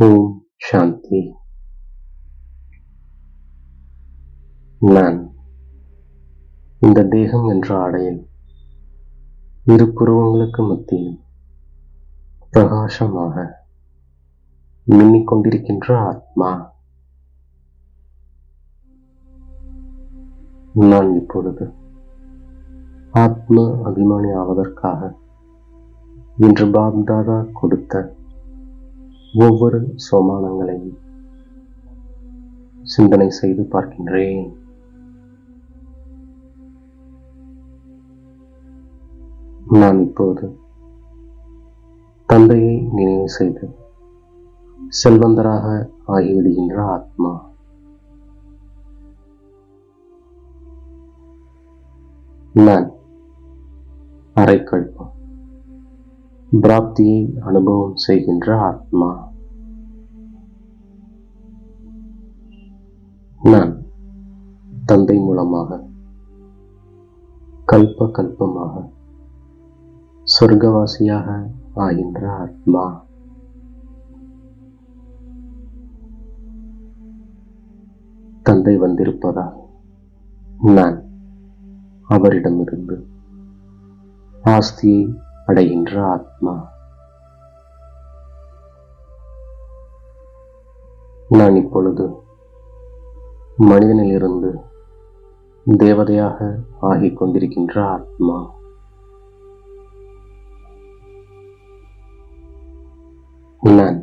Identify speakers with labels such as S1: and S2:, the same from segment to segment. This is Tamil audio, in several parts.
S1: ஓம் சாந்தி. நான் இந்த தேகம் என்ற ஆடையில் இரு புருவங்களுக்கு மத்தியில் பிரகாசமாக மின்னிக் கொண்டிருக்கின்ற ஆத்மா. நான் இப்பொழுது ஆத்ம அபிமானி ஆவதற்காக இன்று பாப்தாதா கொடுத்த ஒவ்வொரு சோமானங்களையும் சிந்தனை செய்து பார்க்கின்றேன். நான் இப்போது தந்தையை நினைவு செய்து செல்வந்தராக ஆகிவிடுகின்ற ஆத்மா. நான் அரைக்கல்பம் பிராப்தியை அனுபவம் செய்கின்ற ஆத்மா. நான் தந்தை மூலமாக கல்ப கல்பமாக சொர்க்கவாசியாக ஆகின்ற ஆத்மா. தந்தை வந்திருப்பதால் நான் அவரிடமிருந்து ஆஸ்தியை அடைகின்ற ஆத்மா. நான் இப்பொழுது மனிதனிலிருந்து தேவதையாக ஆகிக் கொண்டிருக்கின்ற ஆத்மா. நான்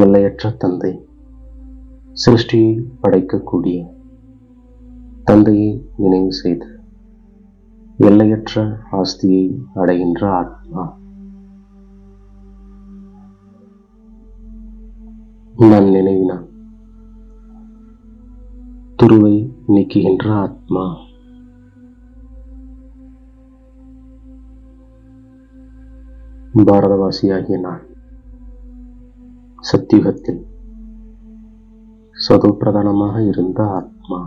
S1: எல்லையற்ற தந்தை சிருஷ்டியை படைக்கக்கூடிய தந்தையை நினைவு செய்து எல்லையற்ற ஆஸ்தியை அடைகின்ற ஆத்மா. நான் நினைவினால் துருவை நீக்குகின்ற ஆத்மா. பாரதவாசியாகிய நான் சத்தியுகத்தில் சதோ பிரதானமாக இருந்த ஆத்மா.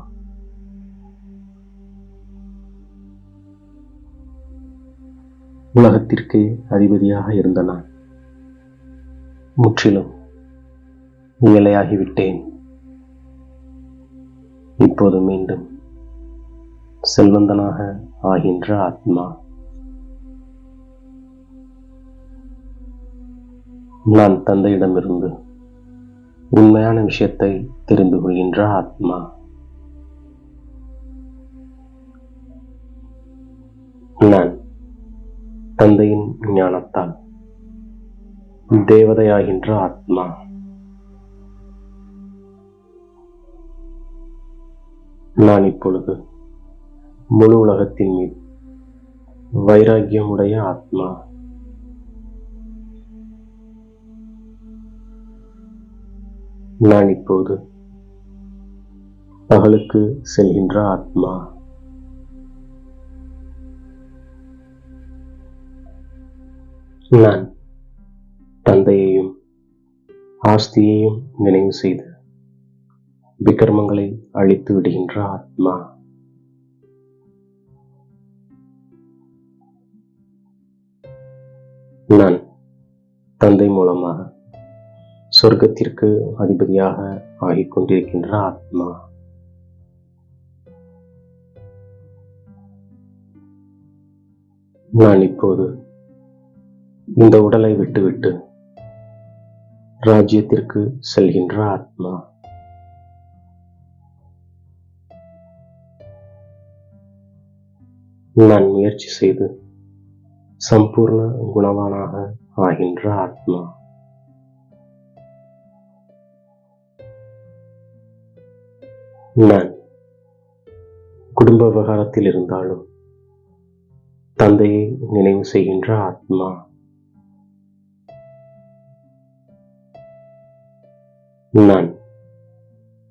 S1: உலகத்திற்கே அதிபதியாக இருந்த நான் முற்றிலும் ஏழையாகிவிட்டேன். இப்போது மீண்டும் செல்வந்தனாக ஆகின்ற ஆத்மா. நான் தந்தையிடமிருந்து உண்மையான விஷயத்தை தெரிந்து கொள்கின்ற ஆத்மா. நான் தந்தையின் ஞானத்தால் தேவதையாகின்ற ஆத்மா. நான் இப்பொழுது முழு உலகத்தின் மீது வைராக்கியமுடைய ஆத்மா. நான் இப்போது பகலுக்கு செல்கின்ற ஆத்மா. நான் தந்தையையும் ஆஸ்தியையும் நினைவு செய்து விக்ரமங்களை அழித்து விடுகின்ற ஆத்மா. நான் தந்தை மூலமாக சொர்க்கத்திற்கு அதிபதியாக ஆகிக் கொண்டிருக்கின்ற ஆத்மா. நான் இப்போது இந்த உடலை விட்டுவிட்டு ராஜ்யத்திற்கு செல்கின்ற ஆத்மா. நான் முயற்சி செய்து சம்பூர்ண குணவானாக ஆகின்ற ஆத்மா. நான் குடும்ப விவகாரத்தில் இருந்தாலும் தந்தையை நினைவு செய்கின்ற ஆத்மா. நான்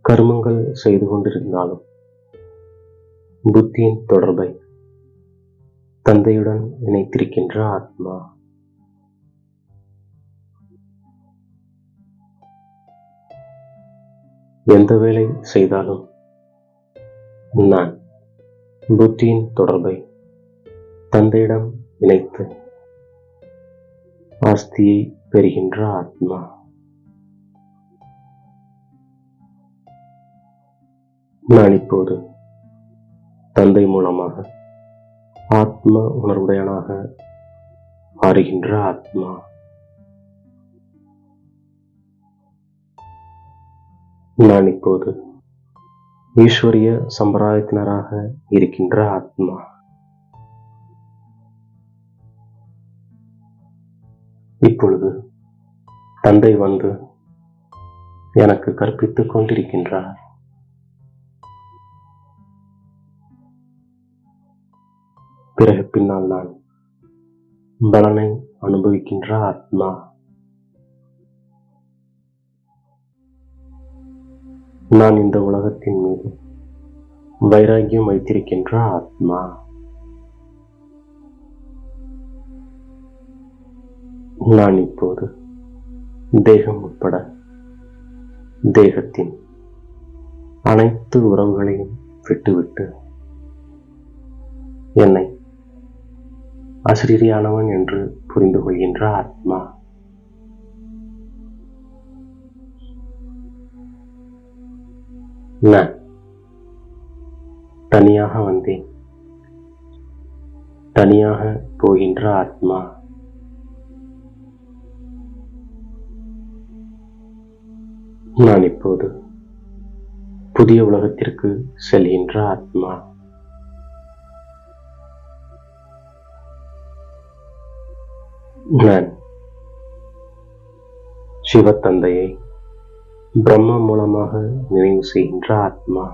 S1: கர்மங்கள் செய்து கொண்டிருந்தாலும் புத்தியின் தொடர்பை தந்தையுடன் இணைத்திருக்கின்ற ஆத்மா. எந்த வேலை செய்தாலும் நான் புத்தியின் தொடர்பை தந்தையிடம் இணைத்து ஆஸ்தியை பெறுகின்ற ஆத்மா. நான் இப்போது தந்தை மூலமாக ஆத்ம உணர்வுடையனாக மாறுகின்ற ஆத்மா. நான் இப்போது ஈஸ்வரிய சம்பிரதாயத்தினராக இருக்கின்ற ஆத்மா. இப்பொழுது தந்தை வந்து எனக்கு கற்பித்துக் கொண்டிருக்கின்றார். பிறகு பின்னால் நான் பலனை அனுபவிக்கின்ற ஆத்மா. நான் இந்த உலகத்தின் மீது வைராகியம் வைத்திருக்கின்ற ஆத்மா. நான் இப்போது தேகம் உட்பட தேகத்தின் அனைத்து உறவுகளையும் விட்டுவிட்டு என்னை அசரீரியானவன் என்று புரிந்து கொள்கின்ற ஆத்மா. நான் தனியாக வந்தேன், தனியாக போகின்ற ஆத்மா. நான் இப்போது புதிய உலகத்திற்கு செல்கின்ற ஆத்மா. நான் சிவத்தந்தையை பிரம்மா மூலமாக நினைவு செய்கின்ற ஆத்மா.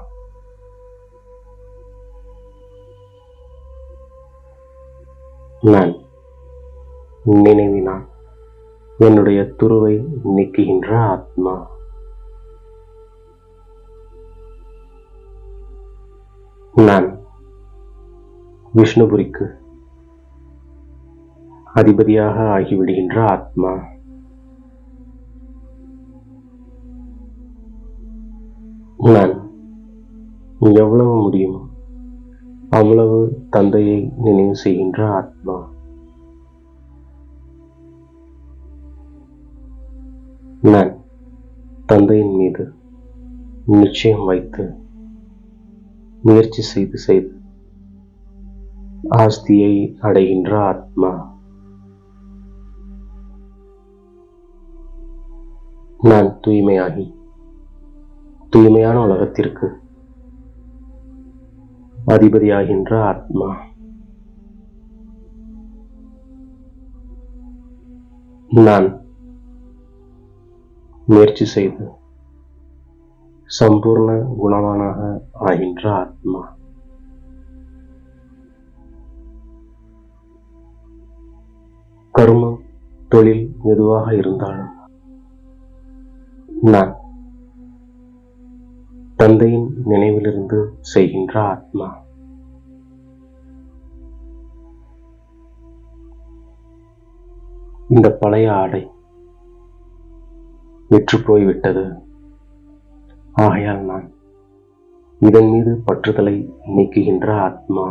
S1: நான் நினைவினால் என்னுடைய துருவை நீக்குகின்ற ஆத்மா. நான் விஷ்ணுபுரிக்கு அதிபதியாக ஆகிவிடுகின்ற ஆத்மா. நான் எவ்வளவு முடியுமோ அவ்வளவு தந்தையை நினைவு செய்கின்ற ஆத்மா. நான் தந்தையின் மீது நிச்சயம் வைத்து முயற்சி செய்து ஆஸ்தியை அடைகின்ற ஆத்மா. நான் தூய்மையாகி தூய்மையான உலகத்திற்கு அதிபதியாகின்ற ஆத்மா. நான் முயற்சி செய்து சம்பூர்ண குணவானாக ஆகின்ற ஆத்மா. கர்மம், தொழில் எதுவாக இருந்தாலும் நான் தந்தையின் நினைவிலிருந்து செய்கின்ற ஆத்மா. இந்த பழைய ஆடை விற்று போய்விட்டது. ஆகையால் நான் இதன் மீது பற்றுதலை நீக்குகின்ற ஆத்மா.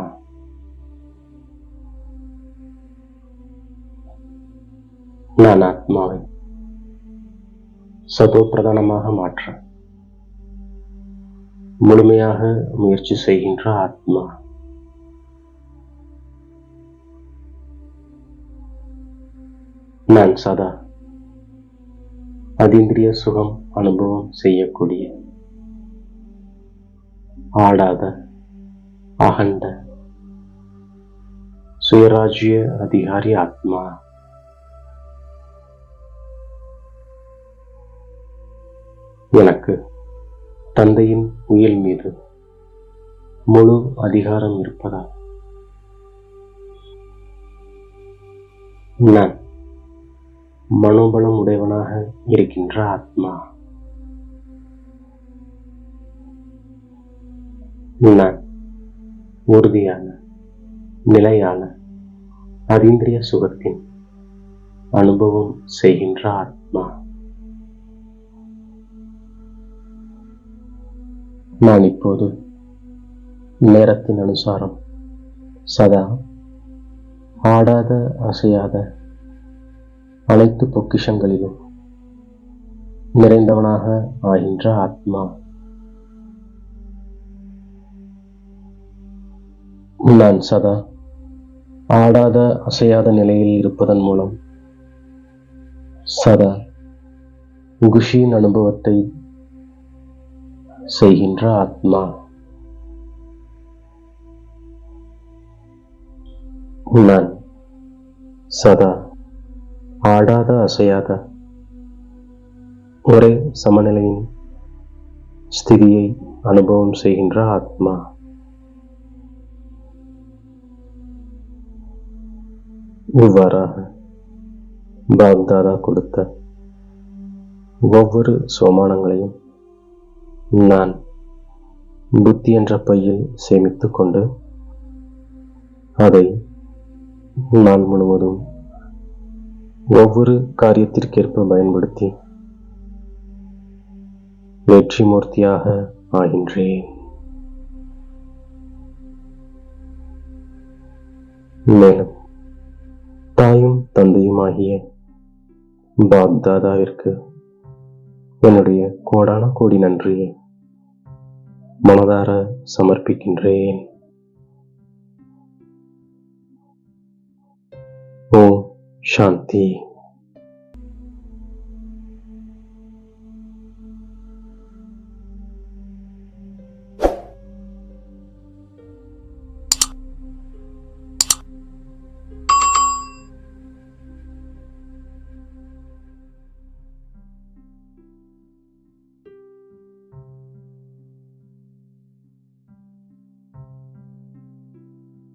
S1: நான் ஆத்மாவை சதோ பிரதானமாக மாற்ற முழுமையாக முயற்சி செய்கின்ற ஆத்மா. நான் சதா அதீந்திரிய சுகம் அனுபவம் செய்யக்கூடிய ஆடாத அகண்ட சுயராஜ்ய அதிகாரி ஆத்மா. எனக்கு தந்தையின் உயில் மீது முழு அதிகாரம் இருப்பதால் நான் மனோபலம் உடையவனாக இருக்கின்ற ஆத்மா. நான் உறுதியான நிலையான அதீந்திரிய சுகத்தின் அனுபவம் செய்கின்ற ஆத்மா. நான் இப்போது நேரத்தின் அனுசாரம் சதா ஆடாத அசையாத அனைத்து பொக்கிஷங்களிலும் நிறைந்தவனாக ஆகின்ற ஆத்மா. நான் சதா ஆடாத அசையாத நிலையில் இருப்பதன் மூலம் சதா குஷியின் அனுபவத்தை செய்கின்ற ஆத்மா. நான் சதா ஆடாத அசையாத ஒரே சமநிலையின் ஸ்திதியை அனுபவம் செய்கின்ற ஆத்மா. இவ்வாறாக பாப்தாதா கொடுத்த ஒவ்வொரு சோமானங்களையும் நான் புத்தி என்ற பையில் சேமித்துக் கொண்டு அதை நாள் முழுவதும் ஒவ்வொரு காரியத்திற்கேற்ப பயன்படுத்தி வெற்றி மூர்த்தியாக ஆகின்றேன். மேலும் தாயும் தந்தையுமாகிய பாப்தாதாவிற்கு என்னுடைய கோடான கோடி நன்றியை மனதார சமர்ப்பிக்கின்றேன். ஓம் சாந்தி.